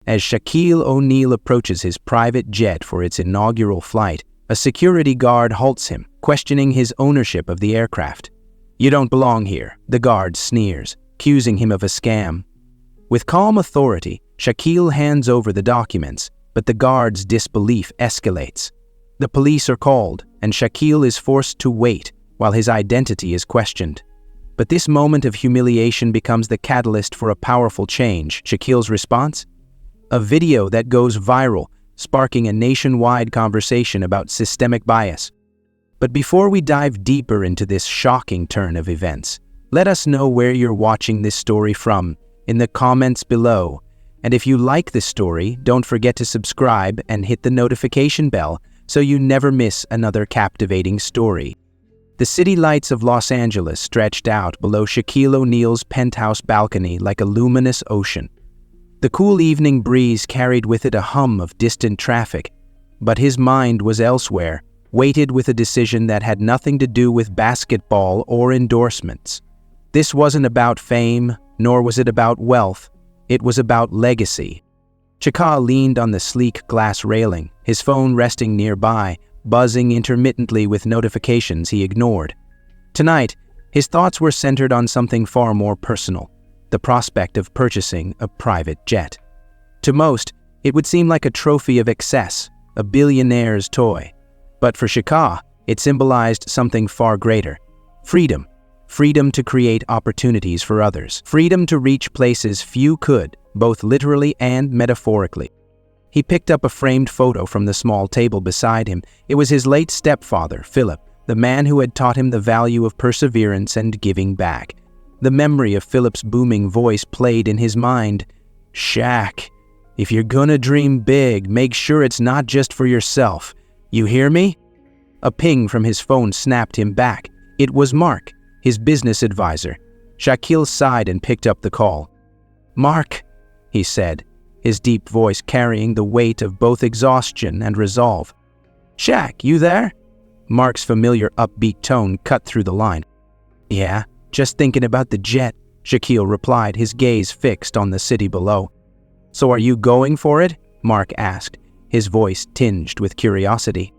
As Shaquille O'Neal approaches his private jet for its inaugural flight, a security guard halts him, questioning his ownership of the aircraft. "You don't belong here," the guard sneers, accusing him of a scam. With calm authority, Shaquille hands over the documents, but the guard's disbelief escalates. The police are called, and Shaquille is forced to wait while his identity is questioned. But this moment of humiliation becomes the catalyst for a powerful change. Shaquille's response? A video that goes viral, sparking a nationwide conversation about systemic bias. But before we dive deeper into this shocking turn of events, let us know where you're watching this story from in the comments below. And if you like this story, don't forget to subscribe and hit the notification bell so you never miss another captivating story. The city lights of Los Angeles stretched out below Shaquille O'Neal's penthouse balcony like a luminous ocean. The cool evening breeze carried with it a hum of distant traffic, but his mind was elsewhere, weighted with a decision that had nothing to do with basketball or endorsements. This wasn't about fame, nor was it about wealth. It was about legacy. Shaquille leaned on the sleek glass railing, his phone resting nearby, buzzing intermittently with notifications he ignored. Tonight, his thoughts were centered on something far more personal: the prospect of purchasing a private jet. To most, it would seem like a trophy of excess, a billionaire's toy. But for Shaquille, it symbolized something far greater: freedom. Freedom to create opportunities for others. Freedom to reach places few could, both literally and metaphorically. He picked up a framed photo from the small table beside him. It was his late stepfather, Philip, the man who had taught him the value of perseverance and giving back. The memory of Philip's booming voice played in his mind. "Shaq, if you're gonna dream big, make sure it's not just for yourself. You hear me?" A ping from his phone snapped him back. It was Mark, his business advisor. Shaquille sighed and picked up the call. "Mark," he said, his deep voice carrying the weight of both exhaustion and resolve. "Shaq, you there?" Mark's familiar upbeat tone cut through the line. "Yeah, just thinking about the jet," Shaquille replied, his gaze fixed on the city below. "So are you going for it?" Mark asked, his voice tinged with curiosity.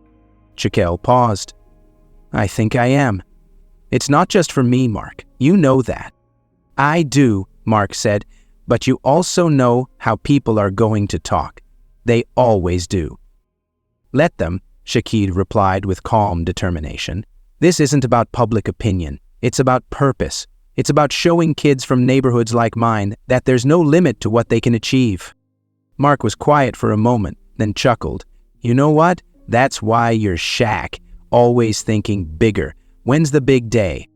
Shaquille paused. "I think I am. It's not just for me, Mark. You know that." "I do," Mark said, "but you also know how people are going to talk. They always do." "Let them," Shaquille replied with calm determination. "This isn't about public opinion. It's about purpose. It's about showing kids from neighborhoods like mine that there's no limit to what they can achieve." Mark was quiet for a moment, then chuckled. "You know what? That's why you're Shaq, always thinking bigger. When's the big day?"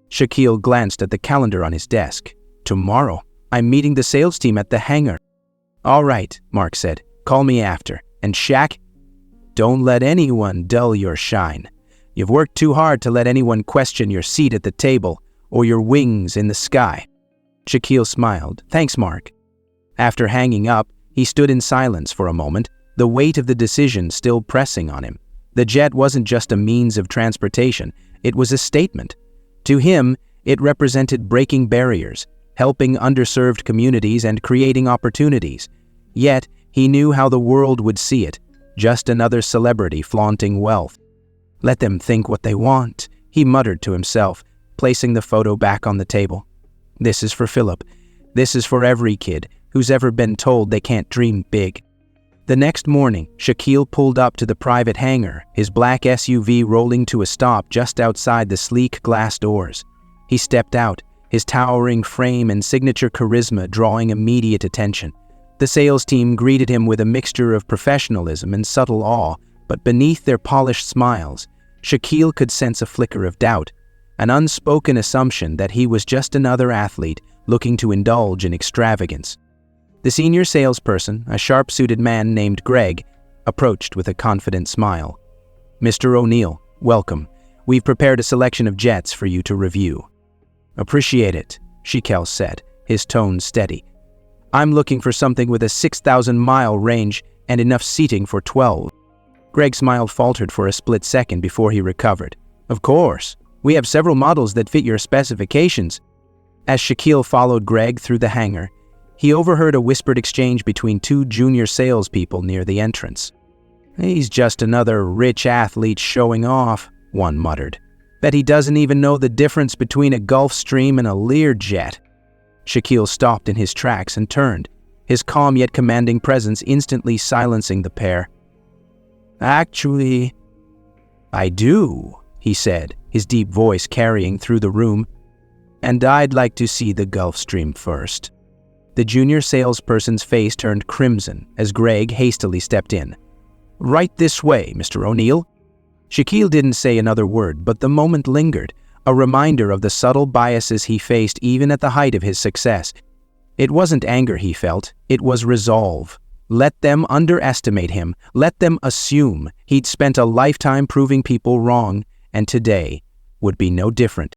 Shaquille glanced at the calendar on his desk. "Tomorrow. I'm meeting the sales team at the hangar." "All right," Mark said. "Call me after. And Shaq, don't let anyone dull your shine. You've worked too hard to let anyone question your seat at the table or your wings in the sky." Shaquille smiled. "Thanks, Mark." After hanging up, he stood in silence for a moment, the weight of the decision still pressing on him. The jet wasn't just a means of transportation, it was a statement. To him, it represented breaking barriers, helping underserved communities and creating opportunities. Yet, he knew how the world would see it, just another celebrity flaunting wealth. "Let them think what they want," he muttered to himself, placing the photo back on the table. "This is for Philip. This is for every kid who's ever been told they can't dream big." The next morning, Shaquille pulled up to the private hangar, his black SUV rolling to a stop just outside the sleek glass doors. He stepped out, his towering frame and signature charisma drawing immediate attention. The sales team greeted him with a mixture of professionalism and subtle awe, but beneath their polished smiles, Shaquille could sense a flicker of doubt, an unspoken assumption that he was just another athlete looking to indulge in extravagance. The senior salesperson, a sharp-suited man named Greg, approached with a confident smile. "Mr. O'Neal, welcome. We've prepared a selection of jets for you to review." "Appreciate it," Shaquille said, his tone steady. "I'm looking for something with a 6,000-mile range and enough seating for 12. Greg's smile faltered for a split second before he recovered. "Of course. We have several models that fit your specifications." As Shaquille followed Greg through the hangar, He overheard a whispered exchange between two junior salespeople near the entrance. "He's just another rich athlete showing off," one muttered. "Bet he doesn't even know the difference between a Gulfstream and a Learjet." Shaquille stopped in his tracks and turned, his calm yet commanding presence instantly silencing the pair. "Actually, I do," he said, his deep voice carrying through the room. "And I'd like to see the Gulfstream first." The junior salesperson's face turned crimson as Greg hastily stepped in. "Right this way, Mr. O'Neal." Shaquille didn't say another word, but the moment lingered, a reminder of the subtle biases he faced even at the height of his success. It wasn't anger he felt, it was resolve. Let them underestimate him, let them assume he'd spent a lifetime proving people wrong, and today would be no different.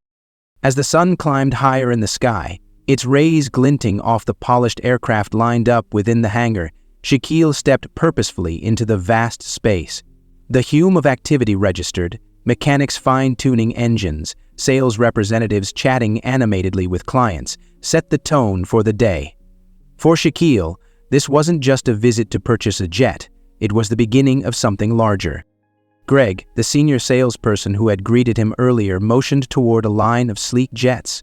As the sun climbed higher in the sky, its rays glinting off the polished aircraft lined up within the hangar, Shaquille stepped purposefully into the vast space. The hum of activity registered, mechanics fine-tuning engines, sales representatives chatting animatedly with clients, set the tone for the day. For Shaquille, this wasn't just a visit to purchase a jet, it was the beginning of something larger. Greg, the senior salesperson who had greeted him earlier, motioned toward a line of sleek jets.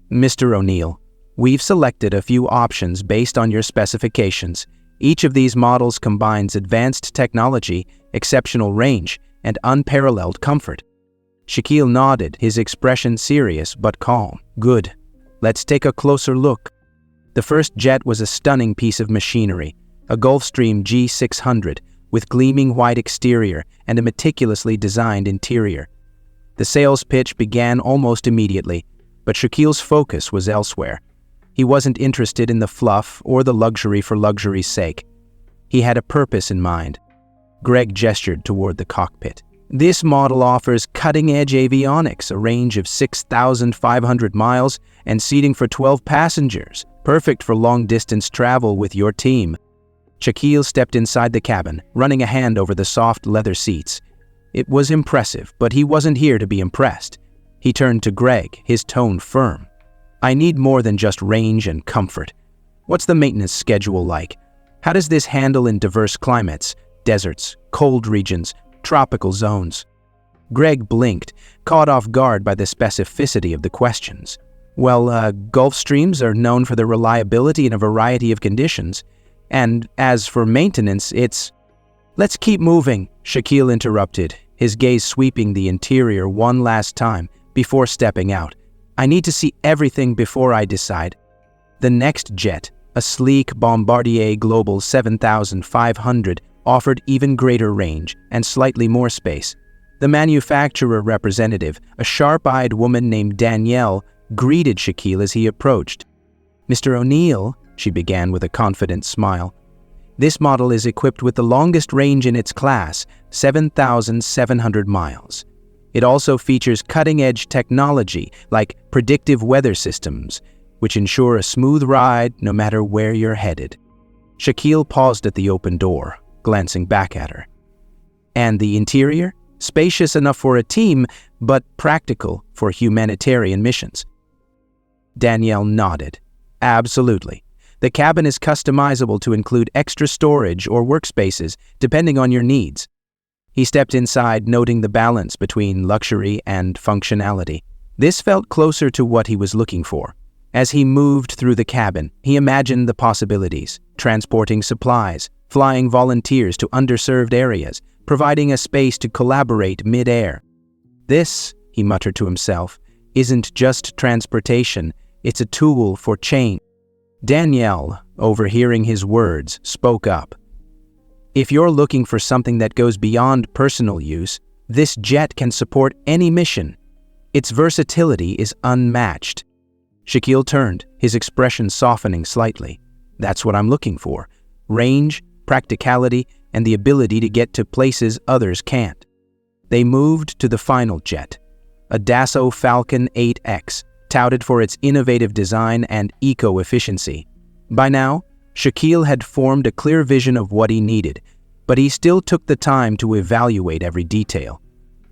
"Mr. O'Neal, we've selected a few options based on your specifications. Each of these models combines advanced technology, exceptional range, and unparalleled comfort." Shaquille nodded, his expression serious but calm. "Good. Let's take a closer look." The first jet was a stunning piece of machinery, a Gulfstream G600 with gleaming white exterior and a meticulously designed interior. The sales pitch began almost immediately, but Shaquille's focus was elsewhere. He wasn't interested in the fluff or the luxury for luxury's sake. He had a purpose in mind. Greg gestured toward the cockpit. "This model offers cutting-edge avionics, a range of 6,500 miles, and seating for 12 passengers, perfect for long-distance travel with your team." Shaquille stepped inside the cabin, running a hand over the soft leather seats. It was impressive, but he wasn't here to be impressed. He turned to Greg, his tone firm. "I need more than just range and comfort. What's the maintenance schedule like? How does this handle in diverse climates, deserts, cold regions, tropical zones?" Greg blinked, caught off guard by the specificity of the questions. "Well, Gulfstreams are known for their reliability in a variety of conditions. And as for maintenance, it's—" "Let's keep moving," Shaquille interrupted, his gaze sweeping the interior one last time before stepping out. "I need to see everything before I decide." The next jet, a sleek Bombardier Global 7500, offered even greater range and slightly more space. The manufacturer representative, a sharp-eyed woman named Danielle, greeted Shaquille as he approached. "Mr. O'Neal," she began with a confident smile, "this model is equipped with the longest range in its class, 7,700 miles. It also features cutting-edge technology like predictive weather systems, which ensure a smooth ride no matter where you're headed." Shaquille paused at the open door, glancing back at her. "And the interior? Spacious enough for a team, but practical for humanitarian missions." Danielle nodded. "Absolutely. The cabin is customizable to include extra storage or workspaces, depending on your needs." He stepped inside, noting the balance between luxury and functionality. This felt closer to what he was looking for. As he moved through the cabin, he imagined the possibilities: transporting supplies, flying volunteers to underserved areas, providing a space to collaborate mid-air. "This," he muttered to himself, "isn't just transportation, it's a tool for change." Danielle, overhearing his words, spoke up. "If you're looking for something that goes beyond personal use, this jet can support any mission. Its versatility is unmatched." Shaquille turned, his expression softening slightly. "That's what I'm looking for. Range, practicality, and the ability to get to places others can't." They moved to the final jet, a Dassault Falcon 8X, touted for its innovative design and eco-efficiency. By now, Shaquille had formed a clear vision of what he needed, but he still took the time to evaluate every detail.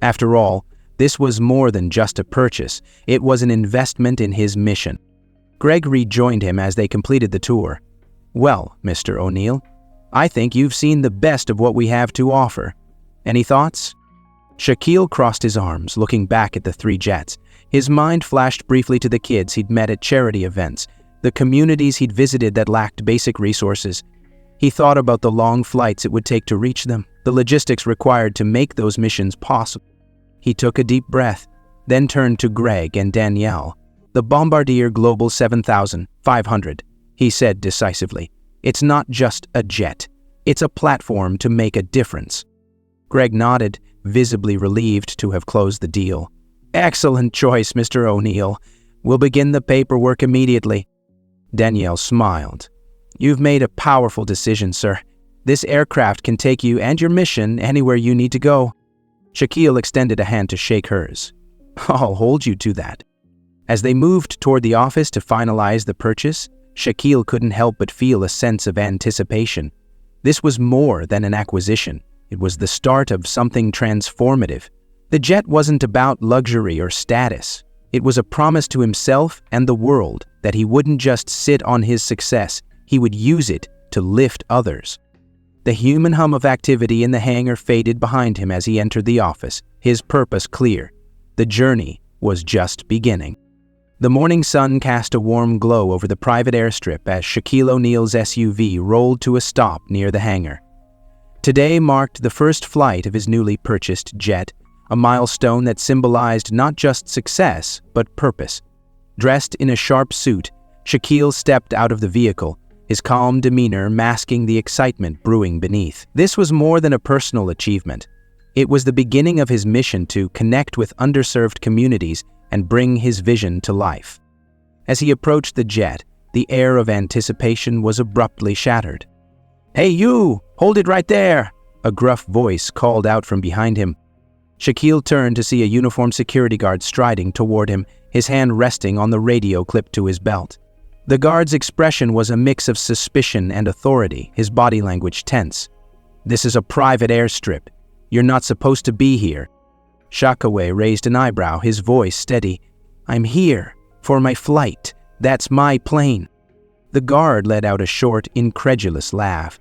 After all, this was more than just a purchase, it was an investment in his mission. Greg rejoined him as they completed the tour, Well, Mr. O'Neal, I think you've seen the best of what we have to offer. Any thoughts? Shaquille crossed his arms, looking back at the three jets. His mind flashed briefly to the kids he'd met at charity events, the communities he'd visited that lacked basic resources. He thought about the long flights it would take to reach them, the logistics required to make those missions possible. He took a deep breath, then turned to Greg and Danielle. "The Bombardier Global 7500, he said decisively. "It's not just a jet. It's a platform to make a difference." Greg nodded, visibly relieved to have closed the deal. "Excellent choice, Mr. O'Neal. We'll begin the paperwork immediately." Danielle smiled. "You've made a powerful decision, sir. This aircraft can take you and your mission anywhere you need to go." Shaquille extended a hand to shake hers. "I'll hold you to that." As they moved toward the office to finalize the purchase, Shaquille couldn't help but feel a sense of anticipation. This was more than an acquisition. It was the start of something transformative. The jet wasn't about luxury or status. It was a promise to himself and the world that he wouldn't just sit on his success, he would use it to lift others. The human hum of activity in the hangar faded behind him as he entered the office, his purpose clear. The journey was just beginning. The morning sun cast a warm glow over the private airstrip as Shaquille O'Neal's SUV rolled to a stop near the hangar. Today marked the first flight of his newly purchased jet, a milestone that symbolized not just success, but purpose. Dressed in a sharp suit, Shaquille stepped out of the vehicle, his calm demeanor masking the excitement brewing beneath. This was more than a personal achievement. It was the beginning of his mission to connect with underserved communities and bring his vision to life. As he approached the jet, the air of anticipation was abruptly shattered. "Hey you! Hold it right there!" a gruff voice called out from behind him. Shaquille turned to see a uniformed security guard striding toward him, his hand resting on the radio clipped to his belt. The guard's expression was a mix of suspicion and authority, his body language tense. "This is a private airstrip. You're not supposed to be here." Shaquille raised an eyebrow, his voice steady. "I'm here for my flight. That's my plane." The guard let out a short, incredulous laugh.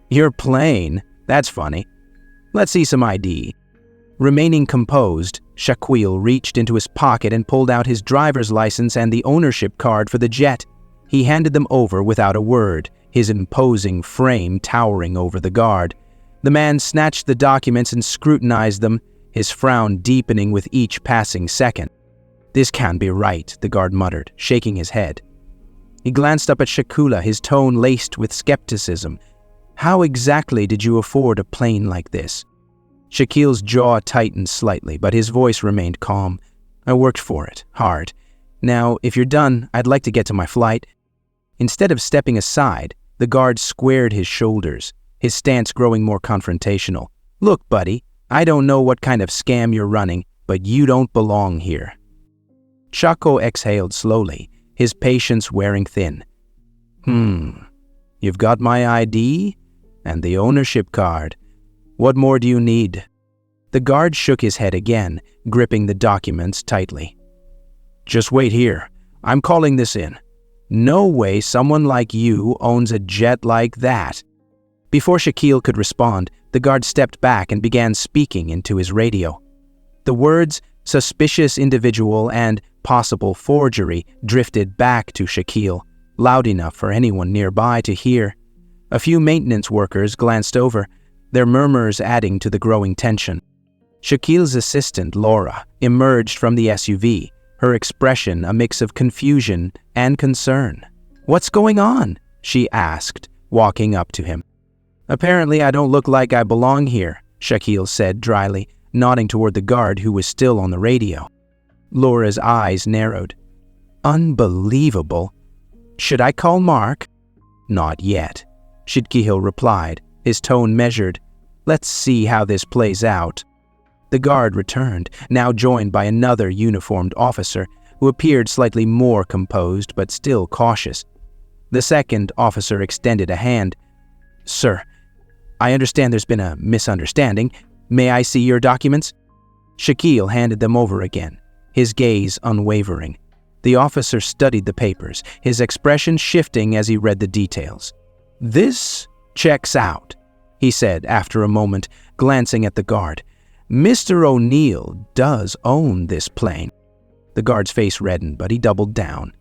"Your plane? That's funny. Let's see some ID." Remaining composed, Shaquille reached into his pocket and pulled out his driver's license and the ownership card for the jet. He handed them over without a word, his imposing frame towering over the guard. The man snatched the documents and scrutinized them, his frown deepening with each passing second. "This can't be right," the guard muttered, shaking his head. He glanced up at Shaquille, his tone laced with skepticism. "How exactly did you afford a plane like this?" Shaquille's jaw tightened slightly, but his voice remained calm. "I worked for it, hard. Now, if you're done, I'd like to get to my flight." Instead of stepping aside, the guard squared his shoulders, his stance growing more confrontational. "Look, buddy, I don't know what kind of scam you're running, but you don't belong here." Chaco exhaled slowly, his patience wearing thin. You've got my ID and the ownership card. What more do you need?" The guard shook his head again, gripping the documents tightly. "Just wait here. I'm calling this in. No way someone like you owns a jet like that." Before Shaquille could respond, the guard stepped back and began speaking into his radio. The words "suspicious individual" and "possible forgery" drifted back to Shaquille, loud enough for anyone nearby to hear. A few maintenance workers glanced over, their murmurs adding to the growing tension. Shaquille's assistant, Laura, emerged from the SUV, her expression a mix of confusion and concern. "What's going on?" she asked, walking up to him. "Apparently I don't look like I belong here," Shaquille said dryly, nodding toward the guard who was still on the radio. Laura's eyes narrowed. "Unbelievable. Should I call Mark?" "Not yet," Shaquille replied, his tone measured. "Let's see how this plays out." The guard returned, now joined by another uniformed officer who appeared slightly more composed but still cautious. The second officer extended a hand. "Sir, I understand there's been a misunderstanding. May I see your documents?" Shaquille handed them over again, his gaze unwavering. The officer studied the papers, his expression shifting as he read the details. "This checks out," he said after a moment, glancing at the guard. "Mr. O'Neal does own this plane." The guard's face reddened, but he doubled down.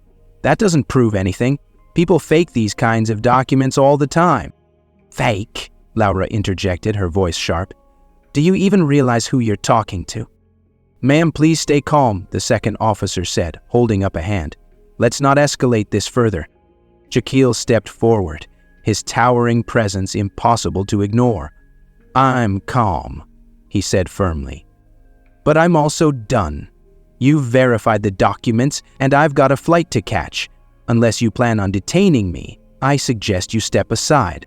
"That doesn't prove anything. People fake these kinds of documents all the time." "Fake?" Laura interjected, her voice sharp. "Do you even realize who you're talking to?" "Ma'am, please stay calm," the second officer said, holding up a hand. "Let's not escalate this further." Shaquille stepped forward, his towering presence impossible to ignore. "I'm calm," he said firmly. "But I'm also done. You've verified the documents, and I've got a flight to catch. Unless you plan on detaining me, I suggest you step aside."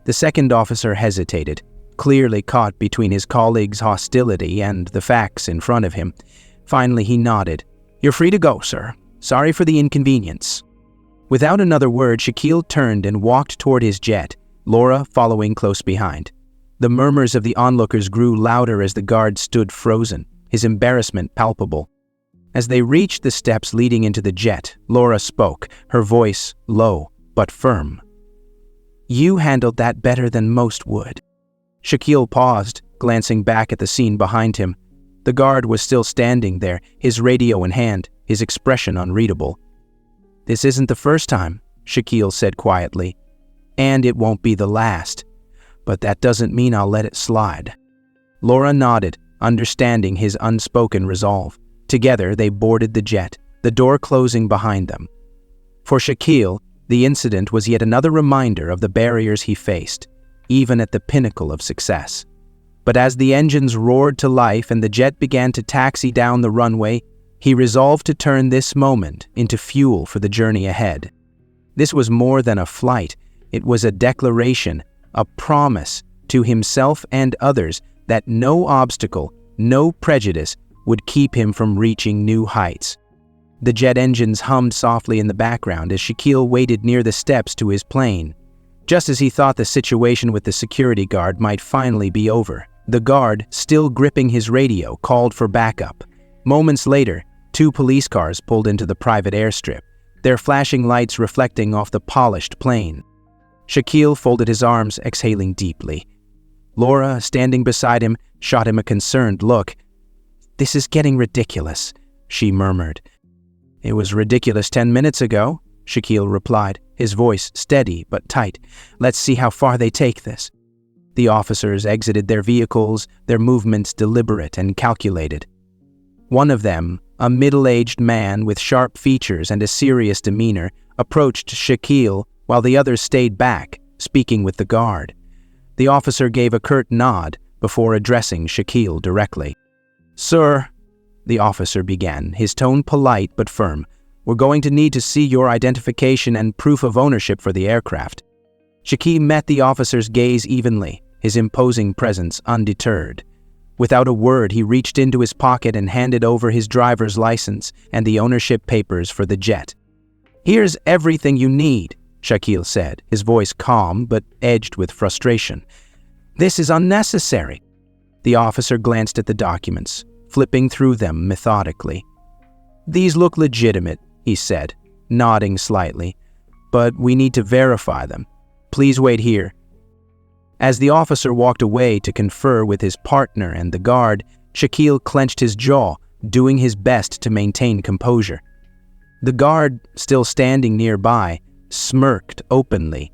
The second officer hesitated, clearly caught between his colleague's hostility and the facts in front of him. Finally, he nodded. "You're free to go, sir. Sorry for the inconvenience." Without another word, Shaquille turned and walked toward his jet, Laura following close behind. The murmurs of the onlookers grew louder as the guard stood frozen, his embarrassment palpable. As they reached the steps leading into the jet, Laura spoke, her voice low but firm. "You handled that better than most would." Shaquille paused, glancing back at the scene behind him. The guard was still standing there, his radio in hand, his expression unreadable. "This isn't the first time," Shaquille said quietly. "And it won't be the last. But that doesn't mean I'll let it slide." Laura nodded, understanding his unspoken resolve. Together, they boarded the jet, the door closing behind them. For Shaquille, the incident was yet another reminder of the barriers he faced, even at the pinnacle of success. But as the engines roared to life and the jet began to taxi down the runway, he resolved to turn this moment into fuel for the journey ahead. This was more than a flight. It was a declaration, a promise to himself and others that no obstacle, no prejudice would keep him from reaching new heights. The jet engines hummed softly in the background as Shaquille waited near the steps to his plane. Just as he thought the situation with the security guard might finally be over, the guard, still gripping his radio, called for backup. Moments later, 2 police cars pulled into the private airstrip, their flashing lights reflecting off the polished plane. Shaquille folded his arms, exhaling deeply. Laura, standing beside him, shot him a concerned look. "This is getting ridiculous," she murmured. "It was ridiculous 10 minutes ago," Shaquille replied, his voice steady but tight. "Let's see how far they take this." The officers exited their vehicles, their movements deliberate and calculated. One of them, a middle-aged man with sharp features and a serious demeanor, approached Shaquille while the others stayed back, speaking with the guard. The officer gave a curt nod before addressing Shaquille directly. "Sir," the officer began, his tone polite but firm, "we're going to need to see your identification and proof of ownership for the aircraft." Shaquille met the officer's gaze evenly, his imposing presence undeterred. Without a word, he reached into his pocket and handed over his driver's license and the ownership papers for the jet. "Here's everything you need," Shaquille said, his voice calm but edged with frustration. "This is unnecessary." The officer glanced at the documents, flipping through them methodically. "These look legitimate," he said, nodding slightly, "but we need to verify them. Please wait here." As the officer walked away to confer with his partner and the guard, Shaquille clenched his jaw, doing his best to maintain composure. The guard, still standing nearby, smirked openly.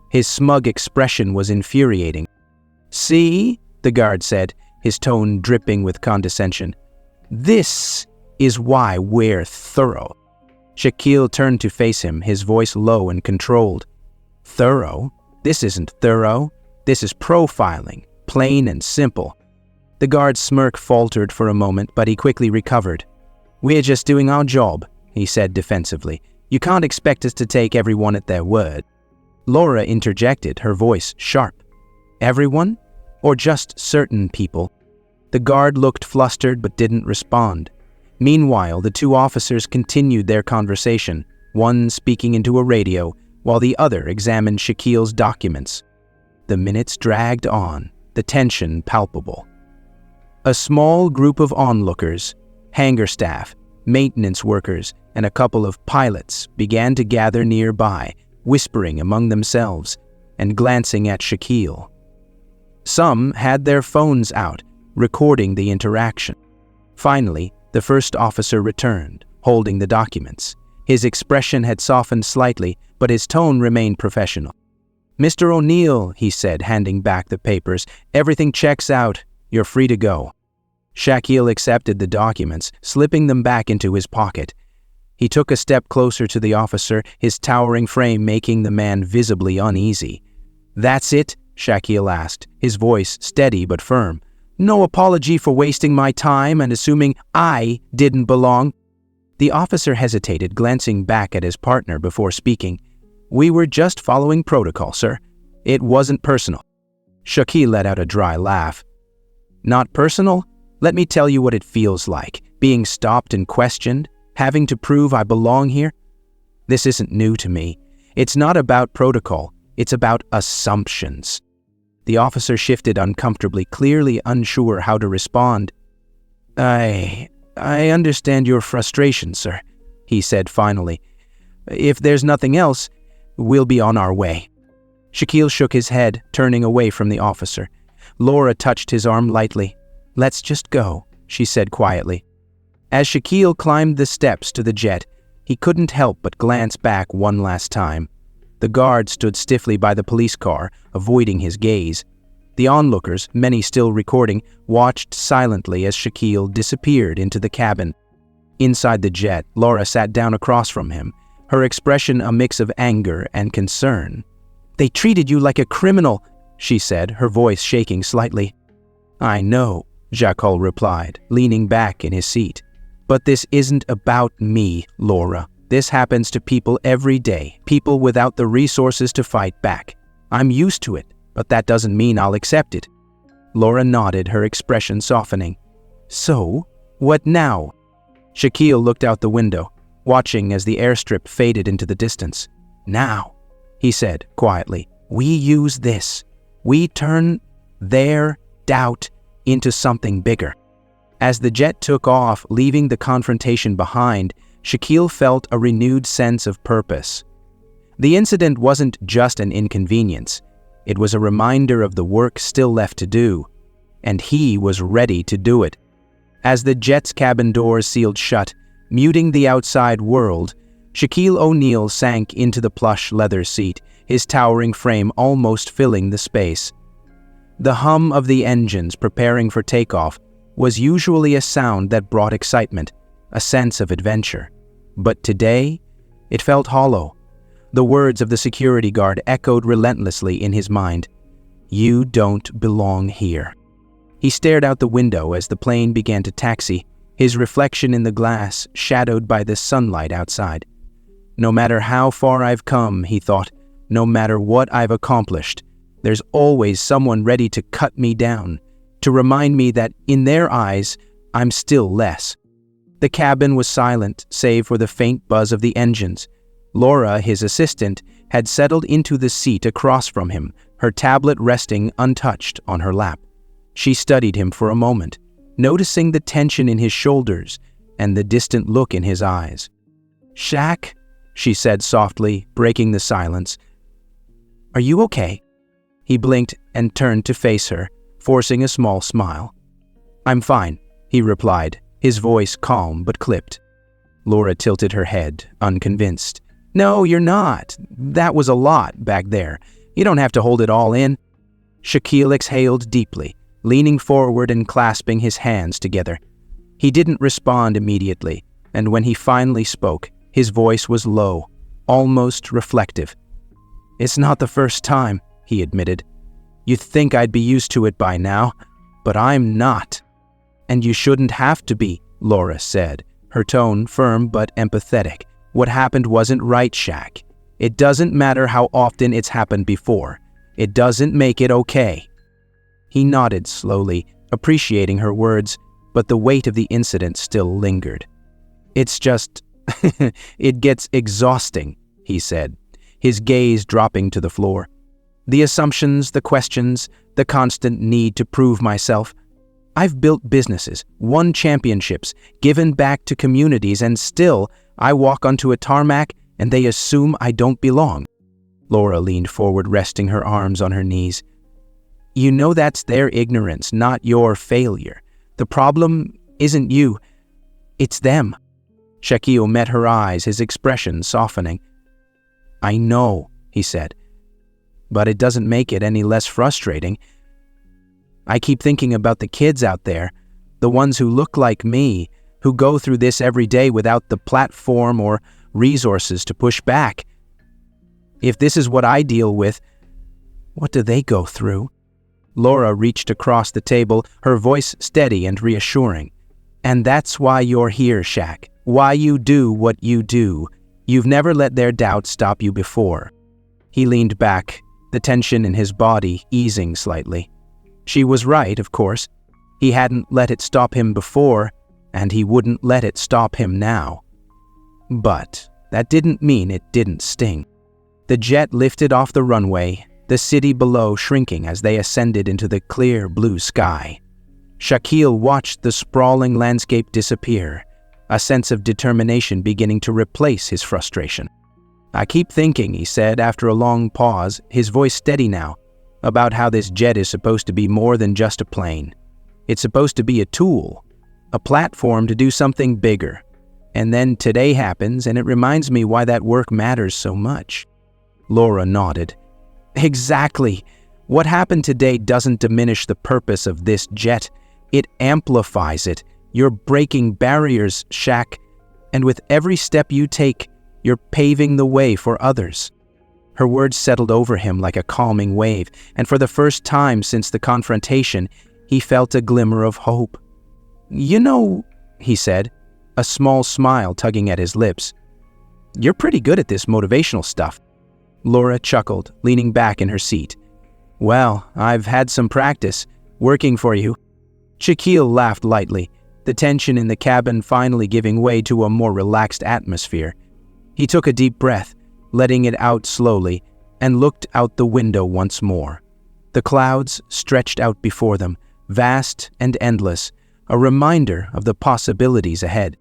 His smug expression was infuriating. "See?" the guard said, his tone dripping with condescension. "This is why we're thorough." Shaquille turned to face him, his voice low and controlled. "Thorough? This isn't thorough. This is profiling, plain and simple." The guard's smirk faltered for a moment, but he quickly recovered. "We're just doing our job," he said defensively. "You can't expect us to take everyone at their word." Laura interjected, her voice sharp. "Everyone? Or just certain people?" The guard looked flustered but didn't respond. Meanwhile, the 2 officers continued their conversation, one speaking into a radio, while the other examined Shaquille's documents. The minutes dragged on, the tension palpable. A small group of onlookers, hangar staff, maintenance workers, and a couple of pilots began to gather nearby, whispering among themselves. and glancing at Shaquille. Some had their phones out, recording the interaction. Finally, the first officer returned, holding the documents. His expression had softened slightly, but his tone remained professional. "Mr. O'Neal," he said, handing back the papers, "everything checks out. You're free to go." Shaquille accepted the documents, slipping them back into his pocket. He took a step closer to the officer, his towering frame making the man visibly uneasy. "That's it?" Shaquille asked, his voice steady but firm. "No apology for wasting my time and assuming I didn't belong?" The officer hesitated, glancing back at his partner before speaking. "We were just following protocol, sir. It wasn't personal." Shaquille let out a dry laugh. "Not personal? Let me tell you what it feels like, being stopped and questioned, having to prove I belong here. This isn't new to me. It's not about protocol, it's about assumptions." The officer shifted uncomfortably, clearly unsure how to respond. I understand your frustration, sir," he said finally. "If there's nothing else, we'll be on our way." Shaquille shook his head, turning away from the officer. Laura touched his arm lightly. "Let's just go," she said quietly. As Shaquille climbed the steps to the jet, he couldn't help but glance back one last time. The guard stood stiffly by the police car, avoiding his gaze. The onlookers, many still recording, watched silently as Shaquille disappeared into the cabin. Inside the jet, Laura sat down across from him, her expression a mix of anger and concern. "They treated you like a criminal," she said, her voice shaking slightly. "I know," Shaquille replied, leaning back in his seat. "But this isn't about me, Laura. This happens to people every day, people without the resources to fight back. I'm used to it, but that doesn't mean I'll accept it." Laura nodded, her expression softening. "So, what now?" Shaquille looked out the window, watching as the airstrip faded into the distance. "Now," he said quietly, "we use this. We turn their doubt into something bigger." As the jet took off, leaving the confrontation behind, Shaquille felt a renewed sense of purpose. The incident wasn't just an inconvenience. It was a reminder of the work still left to do, and he was ready to do it. As the jet's cabin doors sealed shut, muting the outside world, Shaquille O'Neal sank into the plush leather seat, his towering frame almost filling the space. The hum of the engines preparing for takeoff was usually a sound that brought excitement, a sense of adventure. But today, it felt hollow. The words of the security guard echoed relentlessly in his mind. "You don't belong here." He stared out the window as the plane began to taxi, his reflection in the glass shadowed by the sunlight outside. "No matter how far I've come," he thought, "no matter what I've accomplished, there's always someone ready to cut me down, to remind me that, in their eyes, I'm still less." The cabin was silent, save for the faint buzz of the engines. Laura, his assistant, had settled into the seat across from him, her tablet resting untouched on her lap. She studied him for a moment, noticing the tension in his shoulders and the distant look in his eyes. "Shaq," she said softly, breaking the silence. "Are you okay?" He blinked and turned to face her, forcing a small smile. "I'm fine," he replied, his voice calm but clipped. Laura tilted her head, unconvinced. "No, you're not. That was a lot back there. You don't have to hold it all in." Shaquille exhaled deeply, leaning forward and clasping his hands together. He didn't respond immediately, and when he finally spoke, his voice was low, almost reflective. "It's not the first time," he admitted. "You'd think I'd be used to it by now, but I'm not." "And you shouldn't have to be," Laura said, her tone firm but empathetic. "What happened wasn't right, Shaq. It doesn't matter how often it's happened before. It doesn't make it okay." He nodded slowly, appreciating her words, but the weight of the incident still lingered. "It's just, it gets exhausting," he said, his gaze dropping to the floor. "The assumptions, the questions, the constant need to prove myself. I've built businesses, won championships, given back to communities, and still I walk onto a tarmac and they assume I don't belong. Laura leaned forward, resting her arms on her knees. You know that's their ignorance, not your failure. The problem isn't you, it's them. Shaquille met her eyes, his expression softening. I know, he said, but it doesn't make it any less frustrating. I keep thinking about the kids out there, the ones who look like me, who go through this every day without the platform or resources to push back. If this is what I deal with, what do they go through? Laura reached across the table, her voice steady and reassuring. And that's why you're here, Shaq. Why you do what you do. You've never let their doubts stop you before. He leaned back, the tension in his body easing slightly. She was right, of course. He hadn't let it stop him before, and he wouldn't let it stop him now. But that didn't mean it didn't sting. The jet lifted off the runway, the city below shrinking as they ascended into the clear blue sky. Shaquille watched the sprawling landscape disappear, a sense of determination beginning to replace his frustration. I keep thinking, he said after a long pause, his voice steady now, about how this jet is supposed to be more than just a plane. It's supposed to be a tool, a platform to do something bigger. And then today happens, and it reminds me why that work matters so much. Laura nodded. Exactly. What happened today doesn't diminish the purpose of this jet. It amplifies it. You're breaking barriers, Shaq. And with every step you take, you're paving the way for others. Her words settled over him like a calming wave, and for the first time since the confrontation, he felt a glimmer of hope. You know, he said, a small smile tugging at his lips, you're pretty good at this motivational stuff. Laura chuckled, leaning back in her seat. Well, I've had some practice, working for you. Shaquille laughed lightly, the tension in the cabin finally giving way to a more relaxed atmosphere. He took a deep breath, letting it out slowly, and looked out the window once more. The clouds stretched out before them, vast and endless, a reminder of the possibilities ahead.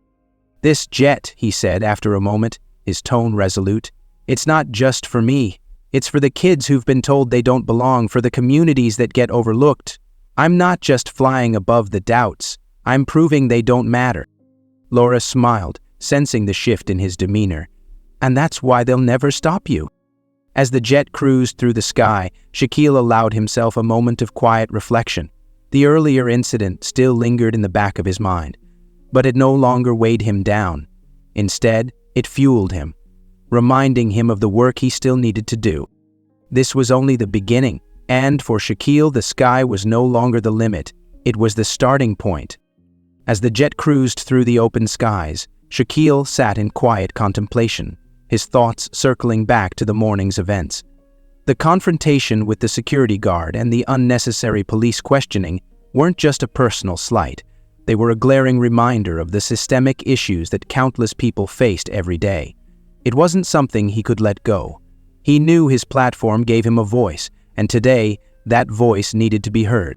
This jet, he said after a moment, his tone resolute, it's not just for me. It's for the kids who've been told they don't belong, for the communities that get overlooked. I'm not just flying above the doubts. I'm proving they don't matter. Laura smiled, sensing the shift in his demeanor. And that's why they'll never stop you. As the jet cruised through the sky, Shaquille allowed himself a moment of quiet reflection. The earlier incident still lingered in the back of his mind, but it no longer weighed him down. Instead, it fueled him, reminding him of the work he still needed to do. This was only the beginning, and for Shaquille, the sky was no longer the limit. It was the starting point. As the jet cruised through the open skies, Shaquille sat in quiet contemplation, his thoughts circling back to the morning's events. The confrontation with the security guard and the unnecessary police questioning weren't just a personal slight. They were a glaring reminder of the systemic issues that countless people faced every day. It wasn't something he could let go. He knew his platform gave him a voice, and today, that voice needed to be heard.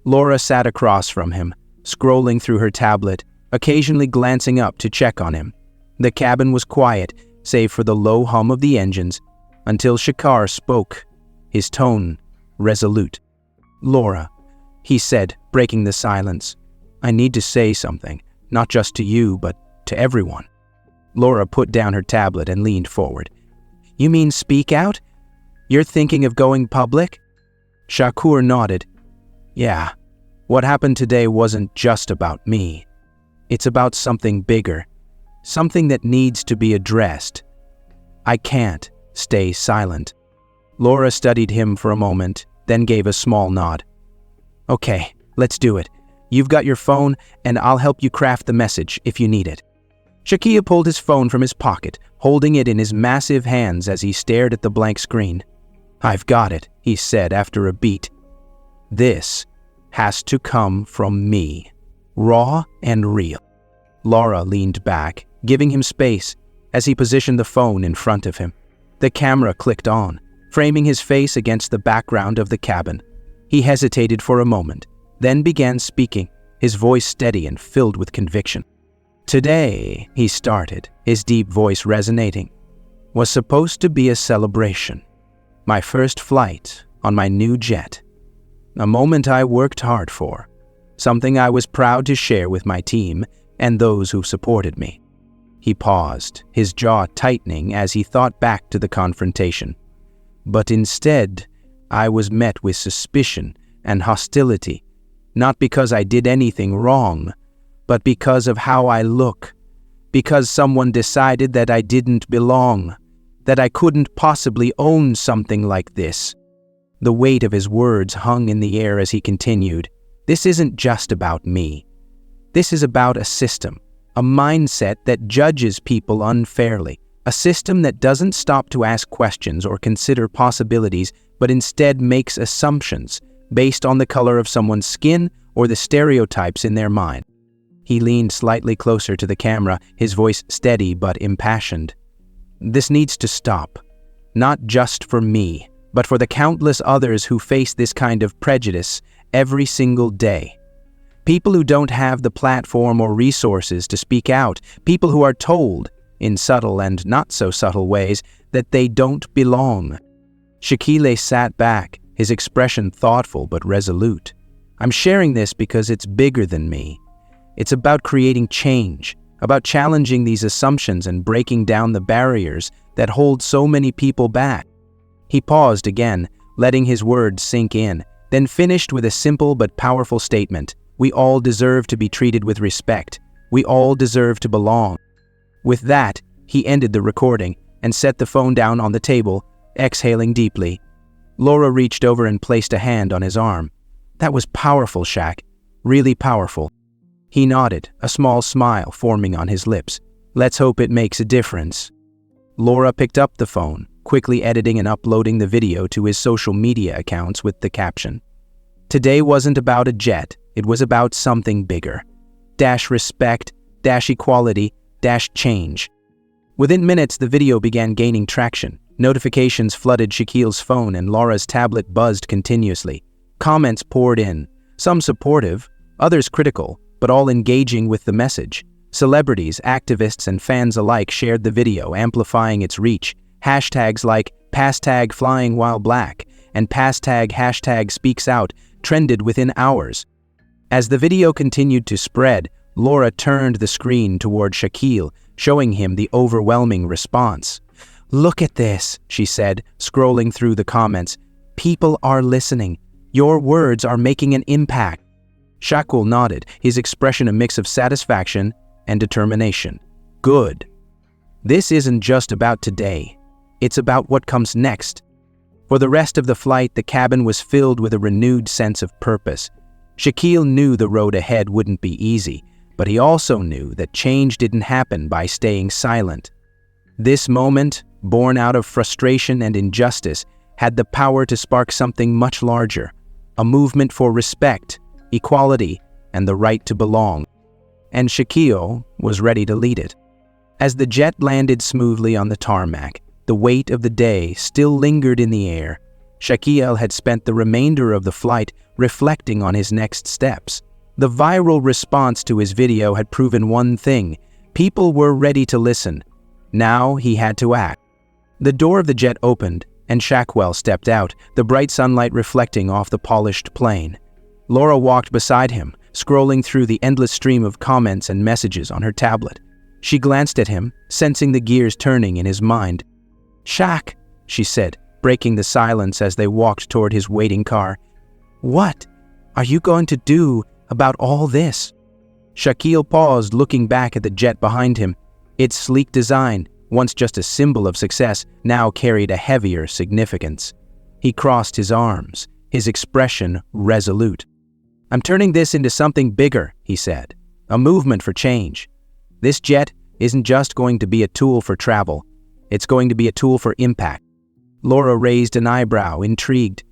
Laura sat across from him, scrolling through her tablet, occasionally glancing up to check on him. The cabin was quiet, save for the low hum of the engines, until Shakar spoke, his tone resolute. Laura, he said, breaking the silence, I need to say something, not just to you, but to everyone. Laura put down her tablet and leaned forward. You mean speak out? You're thinking of going public? Shakur nodded. Yeah, what happened today wasn't just about me. It's about something bigger, something that needs to be addressed. I can't stay silent. Laura studied him for a moment, then gave a small nod. Okay, let's do it. You've got your phone, and I'll help you craft the message if you need it. Shaquille pulled his phone from his pocket, holding it in his massive hands as he stared at the blank screen. I've got it, he said after a beat. This has to come from me, raw and real. Laura leaned back, giving him space as he positioned the phone in front of him. The camera clicked on, framing his face against the background of the cabin. He hesitated for a moment, then began speaking, his voice steady and filled with conviction. Today, he started, his deep voice resonating, was supposed to be a celebration. My first flight on my new jet. A moment I worked hard for. Something I was proud to share with my team and those who supported me. He paused, his jaw tightening as he thought back to the confrontation. But instead, I was met with suspicion and hostility, not because I did anything wrong, but because of how I look, because someone decided that I didn't belong, that I couldn't possibly own something like this. The weight of his words hung in the air as he continued. This isn't just about me. This is about a system, a mindset that judges people unfairly, a system that doesn't stop to ask questions or consider possibilities, but instead makes assumptions based on the color of someone's skin or the stereotypes in their mind. He leaned slightly closer to the camera, his voice steady but impassioned. This needs to stop, not just for me, but for the countless others who face this kind of prejudice every single day. People who don't have the platform or resources to speak out, people who are told, in subtle and not so subtle ways, that they don't belong. Shaquille sat back, his expression thoughtful but resolute. I'm sharing this because it's bigger than me. It's about creating change, about challenging these assumptions and breaking down the barriers that hold so many people back. He paused again, letting his words sink in, then finished with a simple but powerful statement. We all deserve to be treated with respect. We all deserve to belong. With that, he ended the recording and set the phone down on the table, exhaling deeply. Laura reached over and placed a hand on his arm. That was powerful, Shaq. Really powerful. He nodded, a small smile forming on his lips. Let's hope it makes a difference. Laura picked up the phone, quickly editing and uploading the video to his social media accounts with the caption. Today wasn't about a jet, it was about something bigger. -respect, -equality, -change. Within minutes, the video began gaining traction. Notifications flooded Shaquille's phone and Laura's tablet buzzed continuously. Comments poured in, some supportive, others critical, but all engaging with the message. Celebrities, activists, and fans alike shared the video, amplifying its reach. Hashtags like #FlyingWhileBlack and #SpeaksOut trended within hours. As the video continued to spread, Laura turned the screen toward Shaquille, showing him the overwhelming response. Look at this, she said, scrolling through the comments. People are listening. Your words are making an impact. Shaquille nodded, his expression a mix of satisfaction and determination. Good. This isn't just about today. It's about what comes next. For the rest of the flight, the cabin was filled with a renewed sense of purpose. Shaquille knew the road ahead wouldn't be easy, but he also knew that change didn't happen by staying silent. This moment, born out of frustration and injustice, had the power to spark something much larger, a movement for respect, equality, and the right to belong. And Shaquille was ready to lead it. As the jet landed smoothly on the tarmac, the weight of the day still lingered in the air. Shaquille had spent the remainder of the flight reflecting on his next steps. The viral response to his video had proven one thing: people were ready to listen. Now he had to act. The door of the jet opened, and Shaquille stepped out, the bright sunlight reflecting off the polished plane. Laura walked beside him, scrolling through the endless stream of comments and messages on her tablet. She glanced at him, sensing the gears turning in his mind. "Shaq," she said, breaking the silence as they walked toward his waiting car. "What are you going to do about all this?" Shaquille paused, looking back at the jet behind him. Its sleek design, once just a symbol of success, now carried a heavier significance. He crossed his arms, his expression resolute. "I'm turning this into something bigger," he said. "A movement for change. This jet isn't just going to be a tool for travel. It's going to be a tool for impact." Laura raised an eyebrow, intrigued.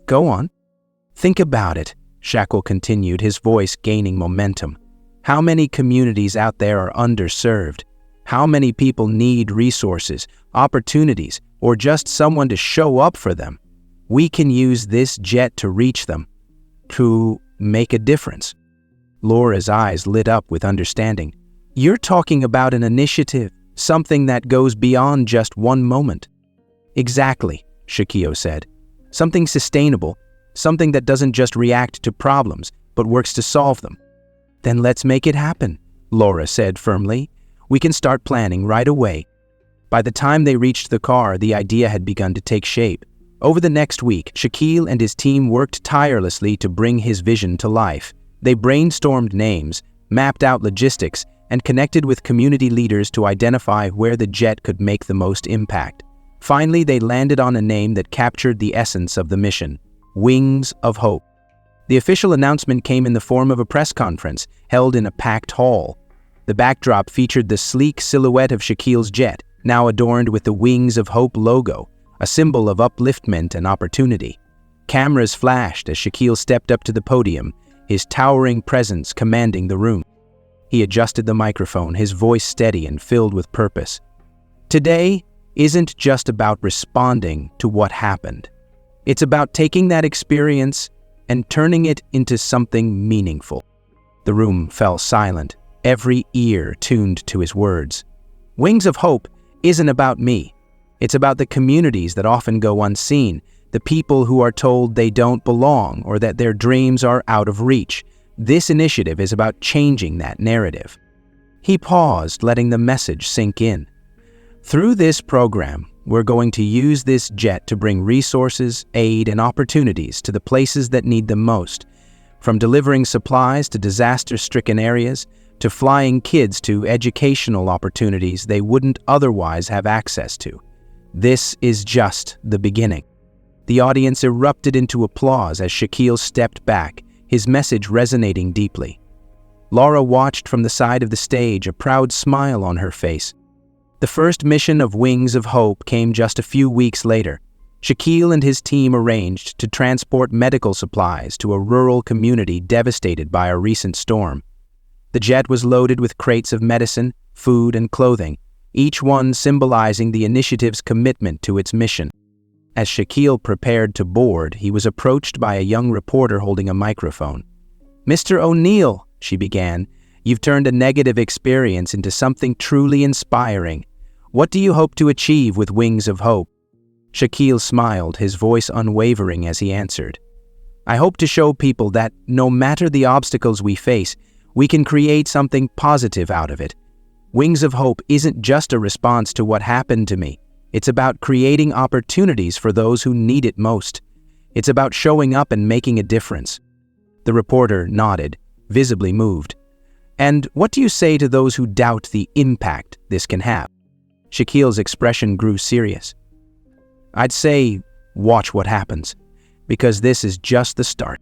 "Go on." "Think about it," Shaquille continued, his voice gaining momentum. "How many communities out there are underserved? How many people need resources, opportunities, or just someone to show up for them? We can use this jet to reach them, to make a difference." Laura's eyes lit up with understanding. "You're talking about an initiative, something that goes beyond just one moment." "Exactly. Shaquille said. "Something sustainable, something that doesn't just react to problems, but works to solve them." "Then let's make it happen," Laura said firmly. "We can start planning right away." By the time they reached the car, the idea had begun to take shape. Over the next week, Shaquille and his team worked tirelessly to bring his vision to life. They brainstormed names, mapped out logistics, and connected with community leaders to identify where the jet could make the most impact. Finally, they landed on a name that captured the essence of the mission: Wings of Hope. The official announcement came in the form of a press conference held in a packed hall. The backdrop featured the sleek silhouette of Shaquille's jet, now adorned with the Wings of Hope logo, a symbol of upliftment and opportunity. Cameras flashed as Shaquille stepped up to the podium, his towering presence commanding the room. He adjusted the microphone, his voice steady and filled with purpose. Today isn't just about responding to what happened. It's about taking that experience and turning it into something meaningful. The room fell silent, every ear tuned to his words. Wings of Hope isn't about me. It's about the communities that often go unseen, the people who are told they don't belong or that their dreams are out of reach. This initiative is about changing that narrative. He paused, letting the message sink in. Through this program, we're going to use this jet to bring resources, aid, and opportunities to the places that need them most. From delivering supplies to disaster-stricken areas, to flying kids to educational opportunities they wouldn't otherwise have access to. This is just the beginning. The audience erupted into applause as Shaquille stepped back, his message resonating deeply. Laura watched from the side of the stage, a proud smile on her face. The first mission of Wings of Hope came just a few weeks later. Shaquille and his team arranged to transport medical supplies to a rural community devastated by a recent storm. The jet was loaded with crates of medicine, food, and clothing, each one symbolizing the initiative's commitment to its mission. As Shaquille prepared to board, he was approached by a young reporter holding a microphone. "Mr. O'Neal," she began, "you've turned a negative experience into something truly inspiring. What do you hope to achieve with Wings of Hope?" Shaquille smiled, his voice unwavering as he answered. "I hope to show people that, no matter the obstacles we face, we can create something positive out of it. Wings of Hope isn't just a response to what happened to me. It's about creating opportunities for those who need it most. It's about showing up and making a difference." The reporter nodded, visibly moved. "And what do you say to those who doubt the impact this can have?" Shaquille's expression grew serious. "I'd say, watch what happens, because this is just the start."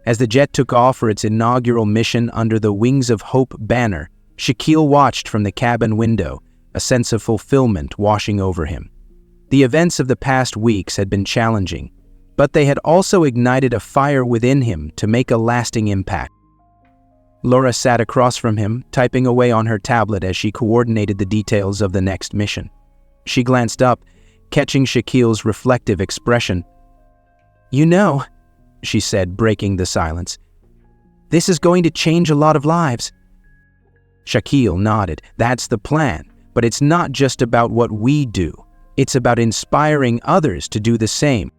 As the jet took off for its inaugural mission under the Wings of Hope banner, Shaquille watched from the cabin window, a sense of fulfillment washing over him. The events of the past weeks had been challenging, but they had also ignited a fire within him to make a lasting impact. Laura sat across from him, typing away on her tablet as she coordinated the details of the next mission. She glanced up, catching Shaquille's reflective expression. "You know," she said, breaking the silence, "this is going to change a lot of lives." Shaquille nodded. "That's the plan. But it's not just about what we do. It's about inspiring others to do the same."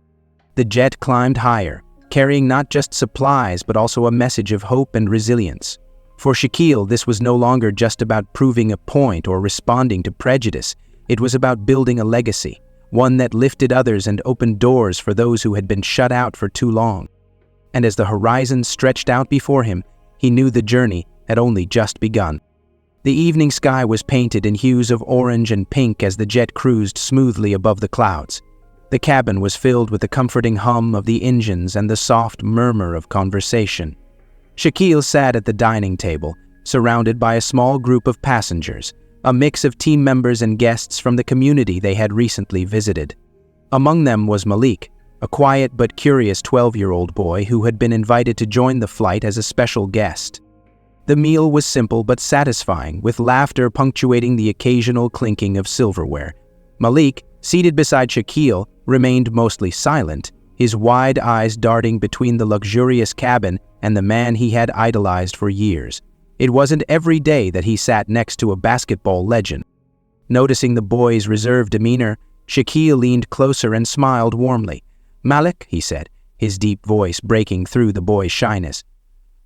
The jet climbed higher, carrying not just supplies but also a message of hope and resilience. For Shaquille, this was no longer just about proving a point or responding to prejudice. It was about building a legacy, one that lifted others and opened doors for those who had been shut out for too long. And as the horizon stretched out before him, he knew the journey had only just begun. The evening sky was painted in hues of orange and pink as the jet cruised smoothly above the clouds. The cabin was filled with the comforting hum of the engines and the soft murmur of conversation. Shaquille sat at the dining table, surrounded by a small group of passengers, a mix of team members and guests from the community they had recently visited. Among them was Malik, a quiet but curious 12-year-old boy who had been invited to join the flight as a special guest. The meal was simple but satisfying, with laughter punctuating the occasional clinking of silverware. Malik, seated beside Shaquille, remained mostly silent, his wide eyes darting between the luxurious cabin and the man he had idolized for years. It wasn't every day that he sat next to a basketball legend. Noticing the boy's reserved demeanor, Shaquille leaned closer and smiled warmly. "Malik," he said, his deep voice breaking through the boy's shyness,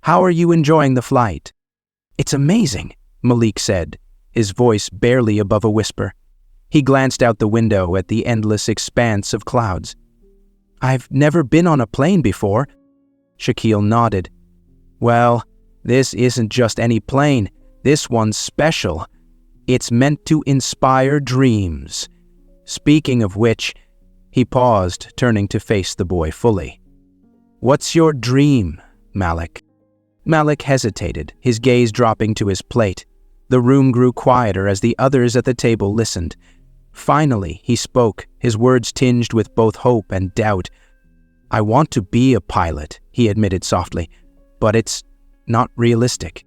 "how are you enjoying the flight?" "It's amazing," Malik said, his voice barely above a whisper. He glanced out the window at the endless expanse of clouds. "I've never been on a plane before." Shaquille nodded. "Well, this isn't just any plane. This one's special. It's meant to inspire dreams. Speaking of which," he paused, turning to face the boy fully. "What's your dream, Malik?" Malik hesitated, his gaze dropping to his plate. The room grew quieter as the others at the table listened. Finally, he spoke, his words tinged with both hope and doubt. "I want to be a pilot," he admitted softly, "but it's not realistic."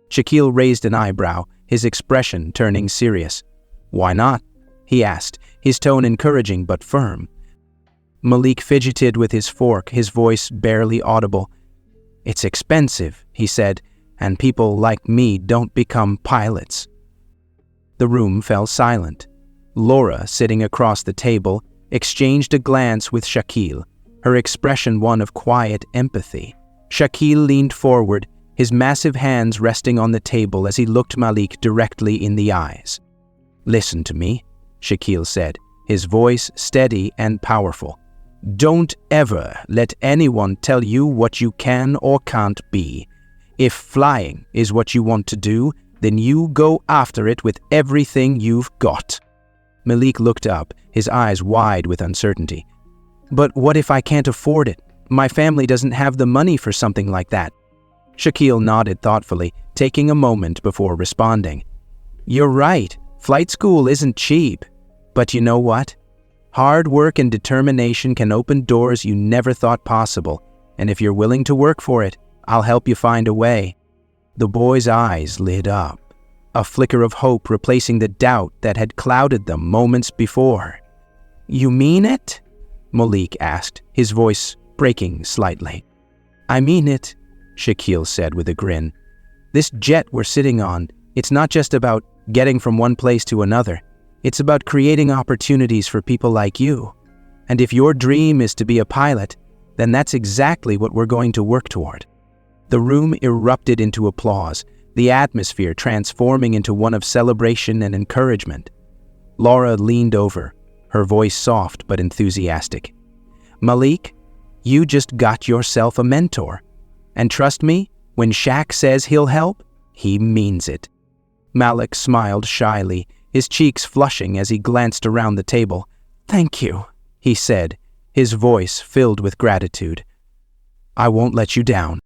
Shaquille raised an eyebrow, his expression turning serious. "Why not?" he asked, his tone encouraging but firm. Malik fidgeted with his fork, his voice barely audible. "It's expensive," he said, "and people like me don't become pilots." The room fell silent. Laura, sitting across the table, exchanged a glance with Shaquille, her expression one of quiet empathy. Shaquille leaned forward, his massive hands resting on the table as he looked Malik directly in the eyes. "Listen to me," Shaquille said, his voice steady and powerful. "Don't ever let anyone tell you what you can or can't be. If flying is what you want to do, then you go after it with everything you've got." Malik looked up, his eyes wide with uncertainty. "But what if I can't afford it? My family doesn't have the money for something like that." Shaquille nodded thoughtfully, taking a moment before responding. "You're right, flight school isn't cheap. But you know what? Hard work and determination can open doors you never thought possible, and if you're willing to work for it, I'll help you find a way." The boy's eyes lit up, a flicker of hope replacing the doubt that had clouded them moments before. "You mean it?" Malik asked, his voice breaking slightly. "I mean it," Shaquille said with a grin. "This jet we're sitting on, it's not just about getting from one place to another. It's about creating opportunities for people like you. And if your dream is to be a pilot, then that's exactly what we're going to work toward." The room erupted into applause, the atmosphere transforming into one of celebration and encouragement. Laura leaned over, her voice soft but enthusiastic. "Malik, you just got yourself a mentor. And trust me, when Shaq says he'll help, he means it." Malik smiled shyly, his cheeks flushing as he glanced around the table. "Thank you," he said, his voice filled with gratitude. "I won't let you down."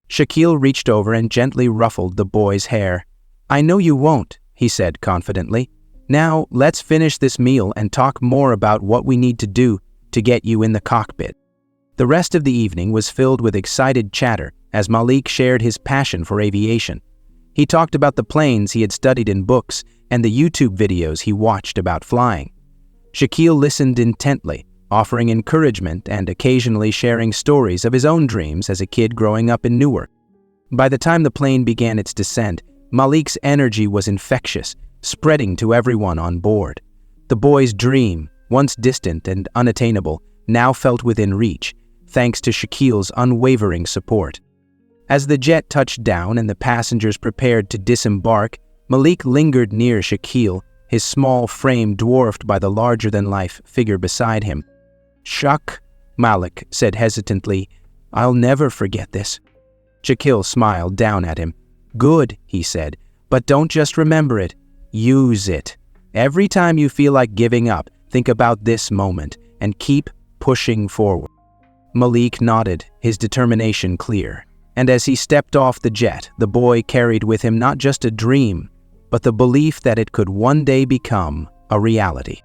Shaquille reached over and gently ruffled the boy's hair. "I know you won't," he said confidently. "Now, let's finish this meal and talk more about what we need to do to get you in the cockpit." The rest of the evening was filled with excited chatter as Malik shared his passion for aviation. He talked about the planes he had studied in books and the YouTube videos he watched about flying. Shaquille listened intently, offering encouragement and occasionally sharing stories of his own dreams as a kid growing up in Newark. By the time the plane began its descent, Malik's energy was infectious, spreading to everyone on board. The boy's dream, once distant and unattainable, now felt within reach, thanks to Shaquille's unwavering support. As the jet touched down and the passengers prepared to disembark, Malik lingered near Shaquille, his small frame dwarfed by the larger-than-life figure beside him. "Shaq," Malik said hesitantly, "I'll never forget this." Shaquille smiled down at him. "Good," he said, "but don't just remember it. Use it. Every time you feel like giving up, think about this moment and keep pushing forward." Malik nodded, his determination clear. And as he stepped off the jet, the boy carried with him not just a dream, but the belief that it could one day become a reality.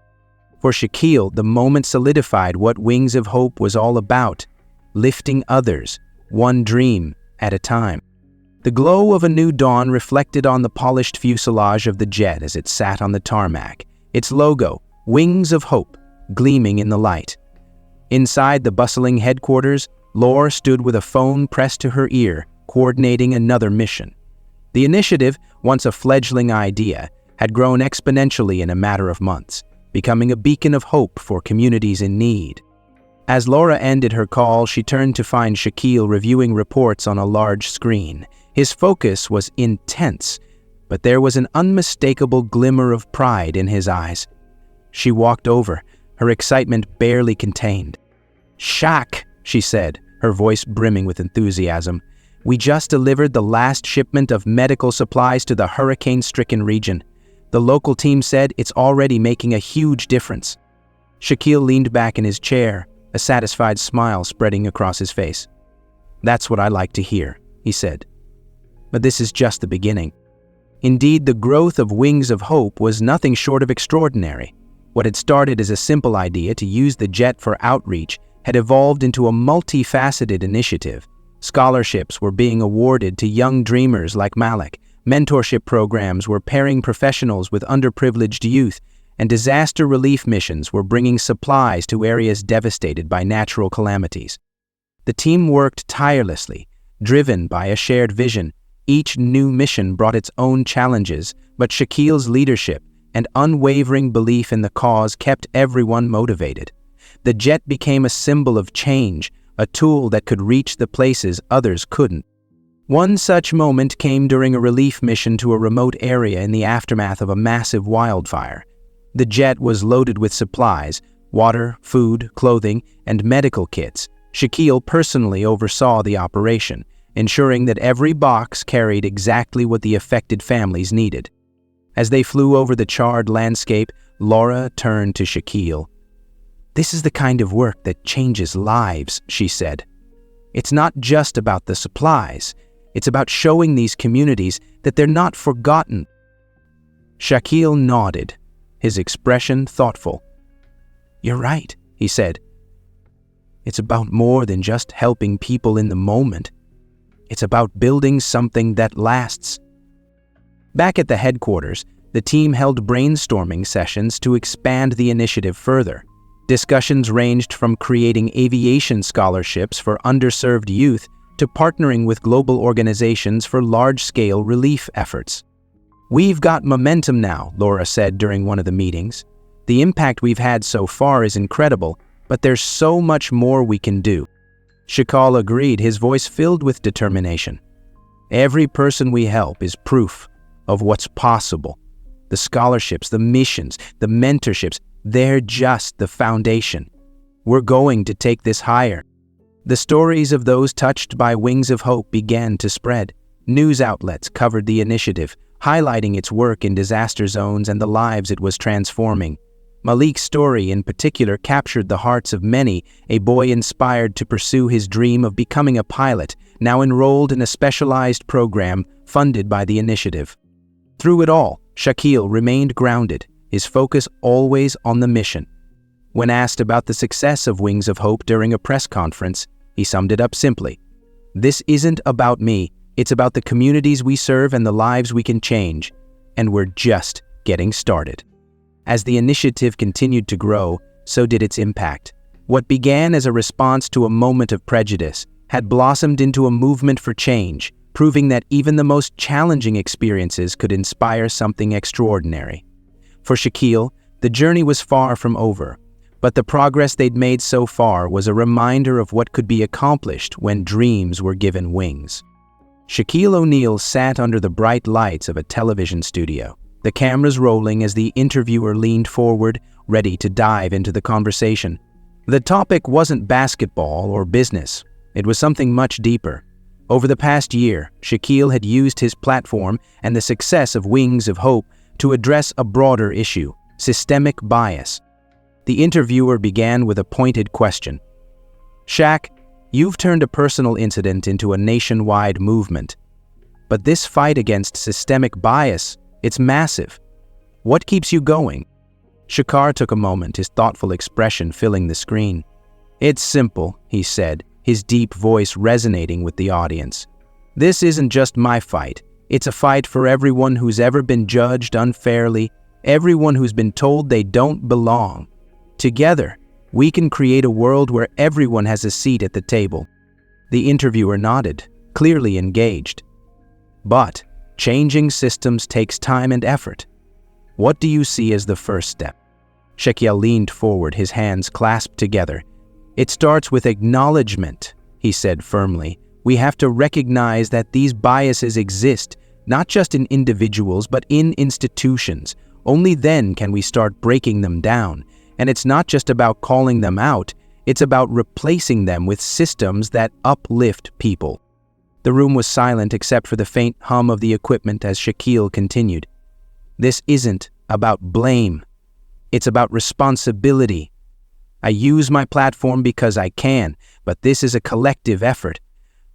For Shaquille, the moment solidified what Wings of Hope was all about, lifting others, one dream at a time. The glow of a new dawn reflected on the polished fuselage of the jet as it sat on the tarmac, its logo, Wings of Hope, gleaming in the light. Inside the bustling headquarters, Laura stood with a phone pressed to her ear, coordinating another mission. The initiative, once a fledgling idea, had grown exponentially in a matter of months. becoming a beacon of hope for communities in need. As Laura ended her call, she turned to find Shaquille reviewing reports on a large screen. His focus was intense, but there was an unmistakable glimmer of pride in his eyes. She walked over, her excitement barely contained. "Shaq," she said, her voice brimming with enthusiasm, "we just delivered the last shipment of medical supplies to the hurricane-stricken region. The local team said it's already making a huge difference." Shaquille leaned back in his chair, a satisfied smile spreading across his face. "That's what I like to hear," he said. But this is just the beginning. Indeed, the growth of Wings of Hope was nothing short of extraordinary. What had started as a simple idea to use the jet for outreach had evolved into a multifaceted initiative. Scholarships were being awarded to young dreamers like Malik, mentorship programs were pairing professionals with underprivileged youth, and disaster relief missions were bringing supplies to areas devastated by natural calamities. The team worked tirelessly, driven by a shared vision. Each new mission brought its own challenges, but Shaquille's leadership and unwavering belief in the cause kept everyone motivated. The jet became a symbol of change, a tool that could reach the places others couldn't. One such moment came during a relief mission to a remote area in the aftermath of a massive wildfire. The jet was loaded with supplies, water, food, clothing, and medical kits. Shaquille personally oversaw the operation, ensuring that every box carried exactly what the affected families needed. As they flew over the charred landscape, Laura turned to Shaquille. "This is the kind of work that changes lives," she said. "It's not just about the supplies. It's about showing these communities that they're not forgotten." Shaquille nodded, his expression thoughtful. "You're right," he said. "It's about more than just helping people in the moment. It's about building something that lasts." Back at the headquarters, the team held brainstorming sessions to expand the initiative further. Discussions ranged from creating aviation scholarships for underserved youth to partnering with global organizations for large-scale relief efforts. "We've got momentum now," Laura said during one of the meetings. "The impact we've had so far is incredible, but there's so much more we can do." Shaquille agreed, his voice filled with determination. "Every person we help is proof of what's possible. The scholarships, the missions, the mentorships, they're just the foundation. We're going to take this higher." The stories of those touched by Wings of Hope began to spread. News outlets covered the initiative, highlighting its work in disaster zones and the lives it was transforming. Malik's story in particular captured the hearts of many, a boy inspired to pursue his dream of becoming a pilot, now enrolled in a specialized program funded by the initiative. Through it all, Shaquille remained grounded, his focus always on the mission. When asked about the success of Wings of Hope during a press conference, he summed it up simply. "This isn't about me, it's about the communities we serve and the lives we can change, and we're just getting started." As the initiative continued to grow, so did its impact. What began as a response to a moment of prejudice had blossomed into a movement for change, proving that even the most challenging experiences could inspire something extraordinary. For Shaquille, the journey was far from over, but the progress they'd made so far was a reminder of what could be accomplished when dreams were given wings. Shaquille O'Neal sat under the bright lights of a television studio, the cameras rolling as the interviewer leaned forward, ready to dive into the conversation. The topic wasn't basketball or business. It was something much deeper. Over the past year, Shaquille had used his platform and the success of Wings of Hope to address a broader issue, systemic bias. The interviewer began with a pointed question. "Shaq, you've turned a personal incident into a nationwide movement. But this fight against systemic bias, it's massive. What keeps you going?" Shakar took a moment, his thoughtful expression filling the screen. "It's simple," he said, his deep voice resonating with the audience. "This isn't just my fight. It's a fight for everyone who's ever been judged unfairly, everyone who's been told they don't belong. Together, we can create a world where everyone has a seat at the table." The interviewer nodded, clearly engaged. "But changing systems takes time and effort. What do you see as the first step?" Shaquille leaned forward, his hands clasped together. "It starts with acknowledgement," he said firmly. "We have to recognize that these biases exist, not just in individuals, but in institutions. Only then can we start breaking them down. And it's not just about calling them out, it's about replacing them with systems that uplift people." The room was silent except for the faint hum of the equipment as Shaquille continued. "This isn't about blame. It's about responsibility. I use my platform because I can, but this is a collective effort.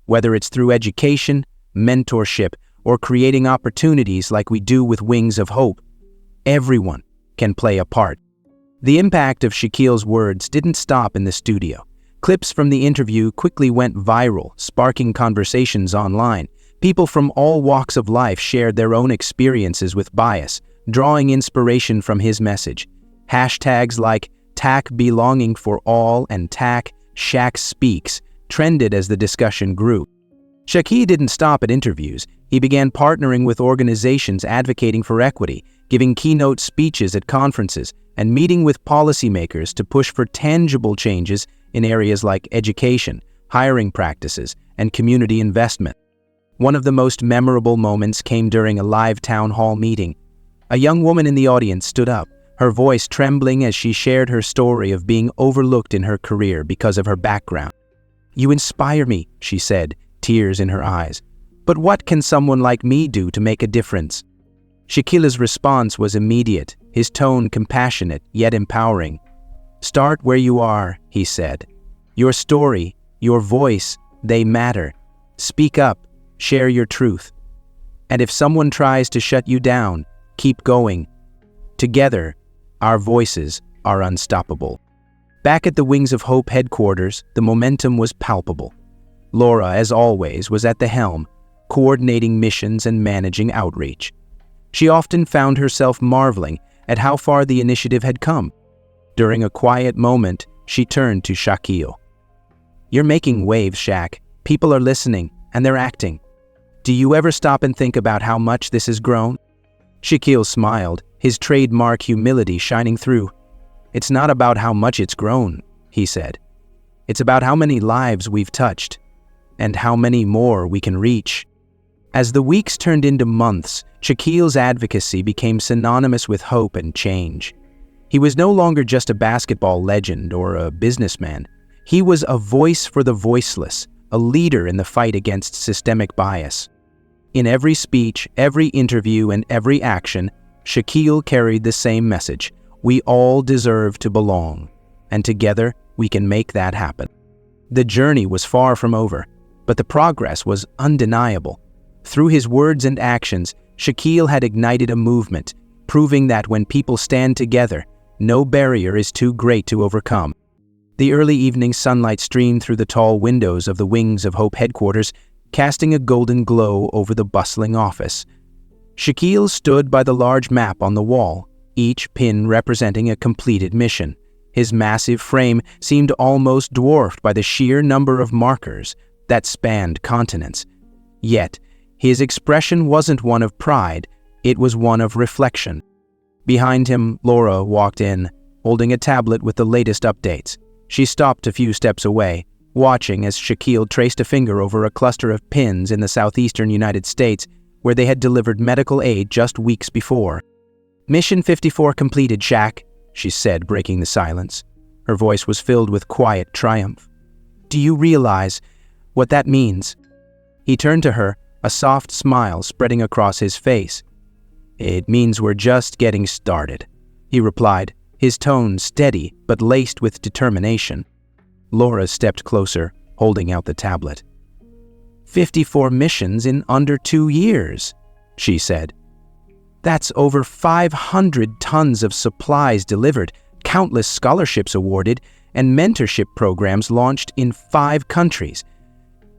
Whether it's through education, mentorship, or creating opportunities like we do with Wings of Hope, everyone can play a part." The impact of Shaquille's words didn't stop in the studio. Clips from the interview quickly went viral, sparking conversations online. People from all walks of life shared their own experiences with bias, drawing inspiration from his message. Hashtags like TAC Belonging for All and TAC Shaq Speaks trended as the discussion grew. Shaquille didn't stop at interviews. He began partnering with organizations advocating for equity, giving keynote speeches at conferences, and meeting with policymakers to push for tangible changes in areas like education, hiring practices, and community investment. One of the most memorable moments came during a live town hall meeting. A young woman in the audience stood up, her voice trembling as she shared her story of being overlooked in her career because of her background. "You inspire me," she said, tears in her eyes. "But what can someone like me do to make a difference?" Shaquille's response was immediate, his tone compassionate yet empowering. "Start where you are," he said. "Your story, your voice, they matter. Speak up, share your truth. And if someone tries to shut you down, keep going. Together, our voices are unstoppable." Back at the Wings of Hope headquarters, the momentum was palpable. Laura, as always, was at the helm, coordinating missions and managing outreach. She often found herself marveling at how far the initiative had come. During a quiet moment, she turned to Shaquille. "You're making waves, Shaq. People are listening, and they're acting. Do you ever stop and think about how much this has grown?" Shaquille smiled, his trademark humility shining through. "It's not about how much it's grown," he said. "It's about how many lives we've touched, and how many more we can reach." As the weeks turned into months, Shaquille's advocacy became synonymous with hope and change. He was no longer just a basketball legend or a businessman. He was a voice for the voiceless, a leader in the fight against systemic bias. In every speech, every interview, and every action, Shaquille carried the same message: we all deserve to belong, and together we can make that happen. The journey was far from over, but the progress was undeniable. Through his words and actions, Shaquille had ignited a movement, proving that when people stand together, no barrier is too great to overcome. The early evening sunlight streamed through the tall windows of the Wings of Hope headquarters, casting a golden glow over the bustling office. Shaquille stood by the large map on the wall, each pin representing a completed mission. His massive frame seemed almost dwarfed by the sheer number of markers that spanned continents. Yet, his expression wasn't one of pride, it was one of reflection. Behind him, Laura walked in, holding a tablet with the latest updates. She stopped a few steps away, watching as Shaquille traced a finger over a cluster of pins in the southeastern United States where they had delivered medical aid just weeks before. "Mission 54 completed, Shaq," she said, breaking the silence. Her voice was filled with quiet triumph. "Do you realize what that means?" He turned to her, a soft smile spreading across his face. "It means we're just getting started," he replied, his tone steady but laced with determination. Laura stepped closer, holding out the tablet. 54 missions in under 2 years, she said. "That's over 500 tons of supplies delivered, countless scholarships awarded, and mentorship programs launched in 5 countries.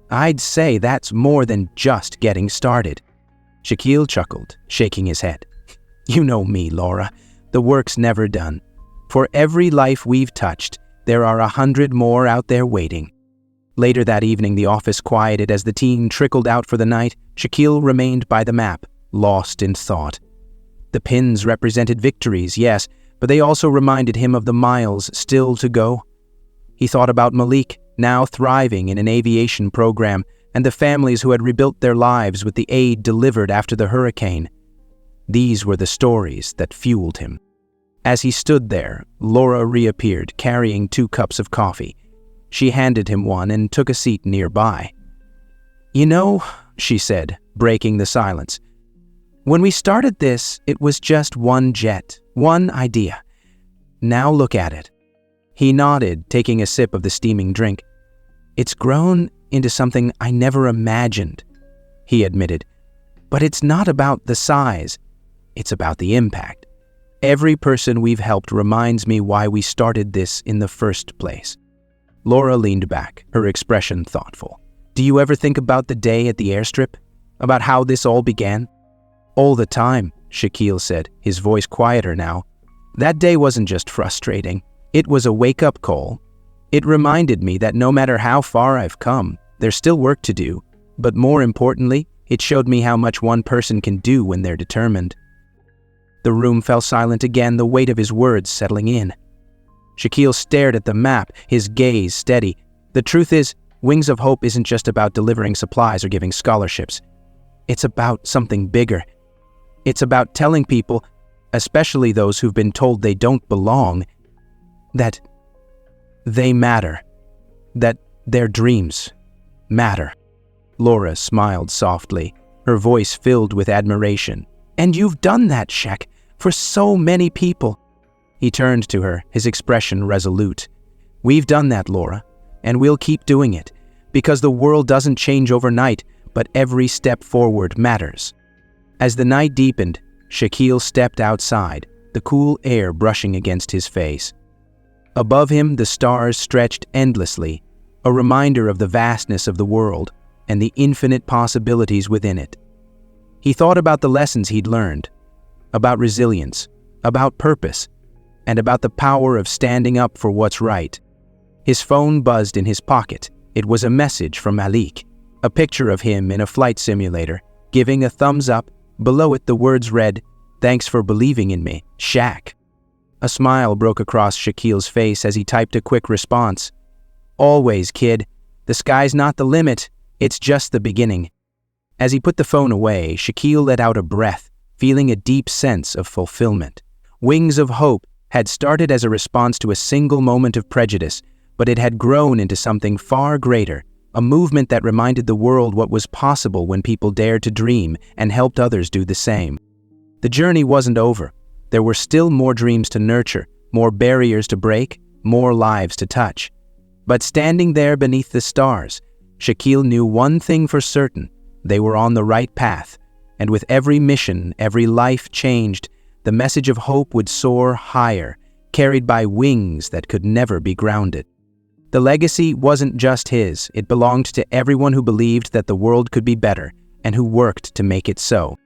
I'd say that's more than just getting started." Shaquille chuckled, shaking his head. "You know me, Laura. The work's never done. For every life we've touched, there are 100 more out there waiting." Later that evening, the office quieted as the team trickled out for the night. Shaquille remained by the map, lost in thought. The pins represented victories, yes, but they also reminded him of the miles still to go. He thought about Malik, now thriving in an aviation program, and the families who had rebuilt their lives with the aid delivered after the hurricane. These were the stories that fueled him. As he stood there, Laura reappeared, carrying 2 cups of coffee. She handed him one and took a seat nearby. "You know," she said, breaking the silence, "when we started this, it was just one jet, one idea. Now look at it." He nodded, taking a sip of the steaming drink. "It's grown into something I never imagined," he admitted. "But it's not about the size, it's about the impact. Every person we've helped reminds me why we started this in the first place." Laura leaned back, her expression thoughtful. "Do you ever think about the day at the airstrip? About how this all began?" "All the time," Shaquille said, his voice quieter now. "That day wasn't just frustrating. It was a wake-up call. It reminded me that no matter how far I've come, there's still work to do. But more importantly, it showed me how much one person can do when they're determined." The room fell silent again, the weight of his words settling in. Shaquille stared at the map, his gaze steady. The truth is, Wings of Hope isn't just about delivering supplies or giving scholarships. It's about something bigger. It's about telling people, especially those who've been told they don't belong, that they matter, that their dreams matter. Laura smiled softly, her voice filled with admiration. "And you've done that, Shaq, for so many people." He turned to her, his expression resolute. "We've done that, Laura, and we'll keep doing it, because the world doesn't change overnight, but every step forward matters." As the night deepened, Shaquille stepped outside, the cool air brushing against his face. Above him, the stars stretched endlessly, a reminder of the vastness of the world and the infinite possibilities within it. He thought about the lessons he'd learned, about resilience, about purpose, and about the power of standing up for what's right. His phone buzzed in his pocket. It was a message from Malik, a picture of him in a flight simulator, giving a thumbs up. Below it, the words read, "Thanks for believing in me, Shaq." A smile broke across Shaquille's face as he typed a quick response. "Always, kid. The sky's not the limit. It's just the beginning." As he put the phone away, Shaquille let out a breath, feeling a deep sense of fulfillment. Wings of Hope had started as a response to a single moment of prejudice, but it had grown into something far greater, a movement that reminded the world what was possible when people dared to dream and helped others do the same. The journey wasn't over. There were still more dreams to nurture, more barriers to break, more lives to touch. But standing there beneath the stars, Shaquille knew one thing for certain: they were on the right path, and with every mission, every life changed, the message of hope would soar higher, carried by wings that could never be grounded. The legacy wasn't just his, it belonged to everyone who believed that the world could be better and who worked to make it so.